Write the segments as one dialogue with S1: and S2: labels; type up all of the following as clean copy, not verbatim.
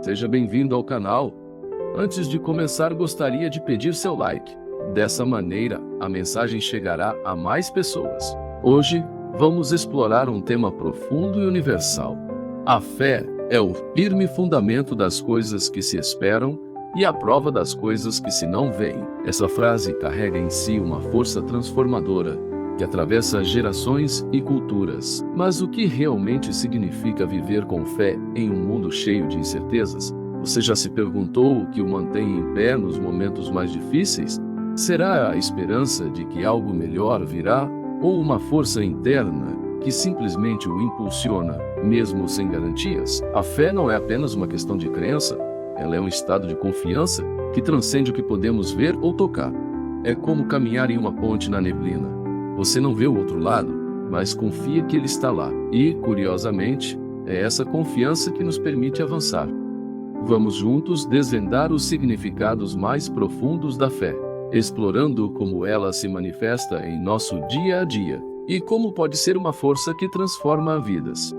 S1: Seja bem-vindo ao canal. Antes de começar, gostaria de pedir seu like. Dessa maneira, a mensagem chegará a mais pessoas. Hoje, vamos explorar um tema profundo e universal. A fé é o firme fundamento das coisas que se esperam e a prova das coisas que se não veem. Essa frase carrega em si uma força transformadora que atravessa gerações e culturas. Mas o que realmente significa viver com fé em um mundo cheio de incertezas? Você já se perguntou o que o mantém em pé nos momentos mais difíceis? Será a esperança de que algo melhor virá ou uma força interna que simplesmente o impulsiona, mesmo sem garantias? A fé não é apenas uma questão de crença, ela é um estado de confiança que transcende o que podemos ver ou tocar. É como caminhar em uma ponte na neblina. Você não vê o outro lado, mas confia que ele está lá. E, curiosamente, é essa confiança que nos permite avançar. Vamos juntos desvendar os significados mais profundos da fé, explorando como ela se manifesta em nosso dia a dia e como pode ser uma força que transforma vidas.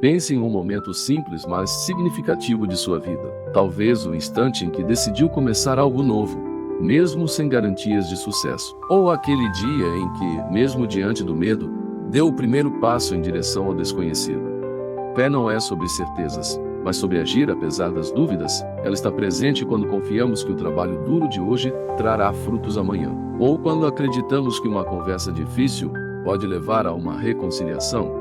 S1: Pense em um momento simples, mas significativo de sua vida. Talvez o instante em que decidiu começar algo novo, mesmo sem garantias de sucesso. Ou aquele dia em que, mesmo diante do medo, deu o primeiro passo em direção ao desconhecido. Fé não é sobre certezas, mas sobre agir apesar das dúvidas. Ela está presente quando confiamos que o trabalho duro de hoje trará frutos amanhã. Ou quando acreditamos que uma conversa difícil pode levar a uma reconciliação.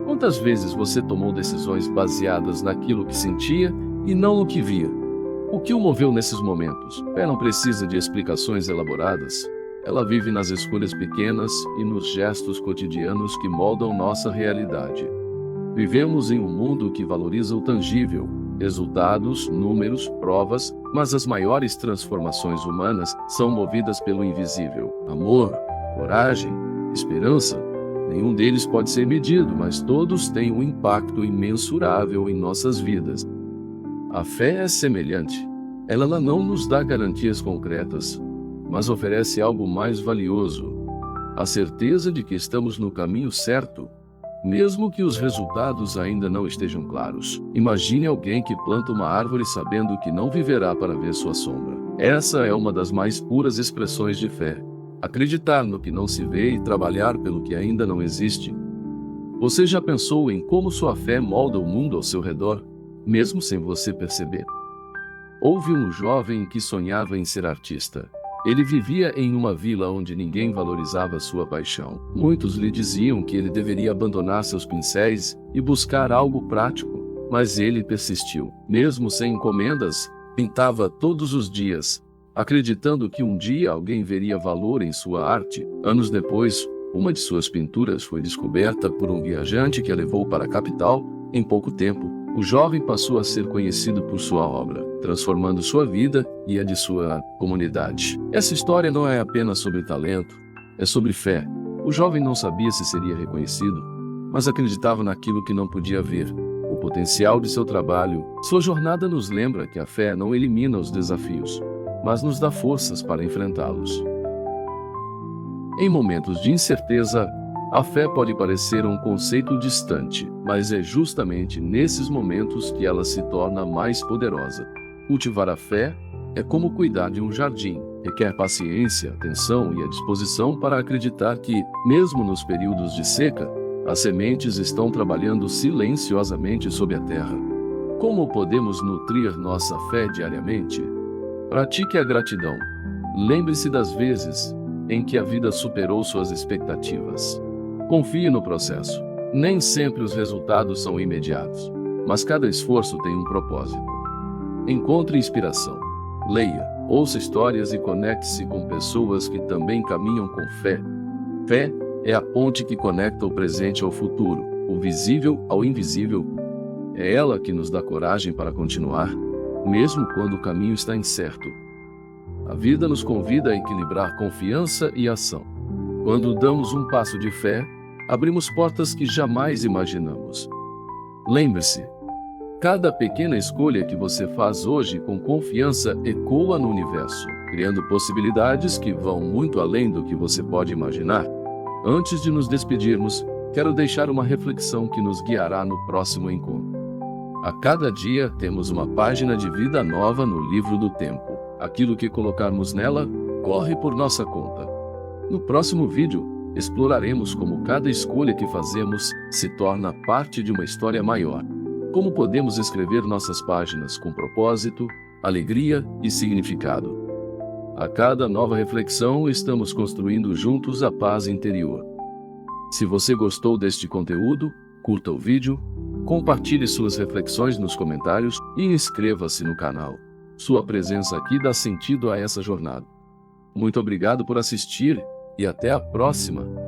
S1: Quantas vezes você tomou decisões baseadas naquilo que sentia e não no que via? O que o moveu nesses momentos? Fé não precisa de explicações elaboradas. Ela vive nas escolhas pequenas e nos gestos cotidianos que moldam nossa realidade. Vivemos em um mundo que valoriza o tangível, resultados, números, provas, mas as maiores transformações humanas são movidas pelo invisível. Amor, coragem, esperança. Nenhum deles pode ser medido, mas todos têm um impacto imensurável em nossas vidas. A fé é semelhante. Ela não nos dá garantias concretas, mas oferece algo mais valioso: a certeza de que estamos no caminho certo, mesmo que os resultados ainda não estejam claros. Imagine alguém que planta uma árvore sabendo que não viverá para ver sua sombra. Essa é uma das mais puras expressões de fé. Acreditar no que não se vê e trabalhar pelo que ainda não existe. Você já pensou em como sua fé molda o mundo ao seu redor, mesmo sem você perceber? Houve um jovem que sonhava em ser artista. Ele vivia em uma vila onde ninguém valorizava sua paixão. Muitos lhe diziam que ele deveria abandonar seus pincéis e buscar algo prático, mas ele persistiu. Mesmo sem encomendas, pintava todos os dias, acreditando que um dia alguém veria valor em sua arte. Anos depois, uma de suas pinturas foi descoberta por um viajante que a levou para a capital. Em pouco tempo, o jovem passou a ser conhecido por sua obra, transformando sua vida e a de sua comunidade. Essa história não é apenas sobre talento, é sobre fé. O jovem não sabia se seria reconhecido, mas acreditava naquilo que não podia ver, o potencial de seu trabalho. Sua jornada nos lembra que a fé não elimina os desafios, mas nos dá forças para enfrentá-los. Em momentos de incerteza, a fé pode parecer um conceito distante, mas é justamente nesses momentos que ela se torna mais poderosa. Cultivar a fé é como cuidar de um jardim. Requer paciência, atenção e a disposição para acreditar que, mesmo nos períodos de seca, as sementes estão trabalhando silenciosamente sob a terra. Como podemos nutrir nossa fé diariamente? Pratique a gratidão. Lembre-se das vezes em que a vida superou suas expectativas. Confie no processo. Nem sempre os resultados são imediatos, mas cada esforço tem um propósito. Encontre inspiração. Leia, ouça histórias e conecte-se com pessoas que também caminham com fé. Fé é a ponte que conecta o presente ao futuro, o visível ao invisível. É ela que nos dá coragem para continuar, mesmo quando o caminho está incerto. A vida nos convida a equilibrar confiança e ação. Quando damos um passo de fé, abrimos portas que jamais imaginamos. Lembre-se, cada pequena escolha que você faz hoje com confiança ecoa no universo, criando possibilidades que vão muito além do que você pode imaginar. Antes de nos despedirmos, quero deixar uma reflexão que nos guiará no próximo encontro. A cada dia temos uma página de vida nova no livro do tempo. Aquilo que colocarmos nela corre por nossa conta. No próximo vídeo, exploraremos como cada escolha que fazemos se torna parte de uma história maior. Como podemos escrever nossas páginas com propósito, alegria e significado. A cada nova reflexão, estamos construindo juntos a paz interior. Se você gostou deste conteúdo, curta o vídeo, compartilhe suas reflexões nos comentários e inscreva-se no canal. Sua presença aqui dá sentido a essa jornada. Muito obrigado por assistir e até a próxima!